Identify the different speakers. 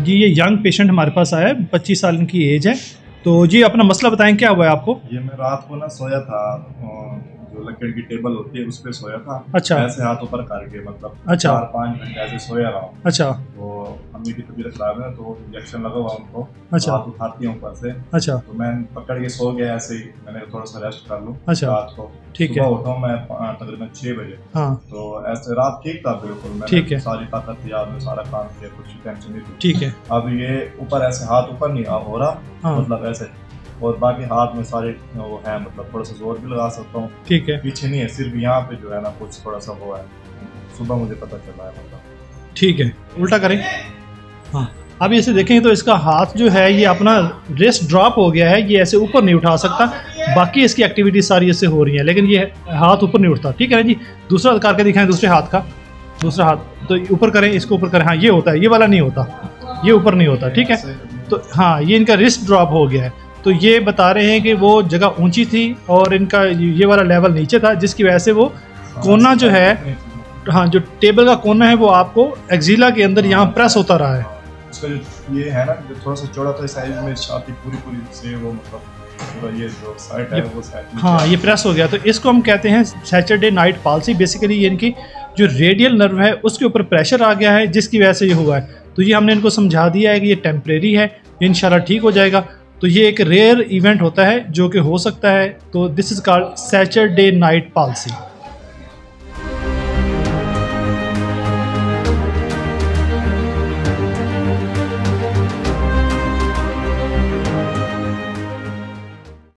Speaker 1: जी ये young patient हमारे पास आया है, 25 साल इनकी एज है। तो जी अपना मसला बताएं, क्या हुआ है आपको?
Speaker 2: ये मैं रात को ना सोया था, जो लकड़ी की टेबल होती है उस पे सोया था।
Speaker 1: अच्छा।
Speaker 2: ऐसे हाथ ऊपर करके, मतलब
Speaker 1: अच्छा।
Speaker 2: 4-5 घंटे ऐसे सोया रहा हूँ।
Speaker 1: अच्छा।
Speaker 2: तो अम्मी की तबीयत खराब है तो इंजेक्शन लगा हुआ उनको।
Speaker 1: अच्छा।
Speaker 2: हाथ उठाती हूँ ऊपर से।
Speaker 1: अच्छा।
Speaker 2: तो मैं पकड़ के सो गया ऐसे ही, मैंने थोड़ा सा रेस्ट कर लूँ
Speaker 1: अच्छा।
Speaker 2: रात को।
Speaker 1: ठीक है।
Speaker 2: सुबह उठा हूँ मैं तकरीबन 6 बजे।
Speaker 1: हाँ
Speaker 2: तो ऐसे रात ठीक था बिल्कुल,
Speaker 1: ठीक है।
Speaker 2: मैंने सारी ताकत थी, आपने सारा काम किया, कुछ टेंशन नहीं थी।
Speaker 1: ठीक है।
Speaker 2: अब ये ऊपर ऐसे हाथ ऊपर नहीं हो रहा,
Speaker 1: हाँ
Speaker 2: मतलब ऐसे, और बाकी हाथ में सारे वो है, मतलब थोड़ा सा जोर भी लगा सकता हूँ।
Speaker 1: ठीक है।
Speaker 2: पीछे नहीं है, सिर्फ यहाँ पे जो है ना कुछ थोड़ा सा वो है, सुबह मुझे पता चला है मतलब।
Speaker 1: ठीक है, उल्टा करें। हाँ अब इसे देखें तो इसका हाथ जो है ये अपना रिस्ट ड्रॉप हो गया है, ये ऐसे ऊपर नहीं उठा सकता। बाकी इसकी एक्टिविटी सारी इससे हो रही है लेकिन ये हाथ ऊपर नहीं उठता। ठीक है ना जी, दूसरा करके दिखाएं, दूसरे हाथ का, दूसरा हाथ तो ऊपर करें, इसको ऊपर करें। हाँ ये होता है, ये वाला नहीं होता, ये ऊपर नहीं होता। ठीक है, तो हाँ ये इनका रिस्ट ड्रॉप हो गया है। तो ये बता रहे हैं कि वो जगह ऊंची थी और इनका ये वाला लेवल नीचे था, जिसकी वजह से वो कोना जो है, हाँ जो टेबल का कोना है वो आपको एक्जिला के अंदर यहाँ प्रेस होता रहा है।
Speaker 2: उसका जो ये है ना, जो थोड़ा सा चौड़ा था साइज में, छाती पूरी से वो मतलब पूरा ये जो साइड है वो साइड,
Speaker 1: हाँ ये प्रेस हो गया। तो इसको हम कहते हैं सैटरडे नाइट पाल्सी। बेसिकली ये इनकी जो रेडियल नर्व है उसके ऊपर प्रेशर आ गया है, जिसकी वजह से ये हुआ है। तो ये हमने इनको समझा दिया है कि ये टेम्परेरी है, ये इंशाल्लाह ठीक हो जाएगा। तो ये एक रेयर इवेंट होता है जो कि हो सकता है। तो this is called Saturday night palsy.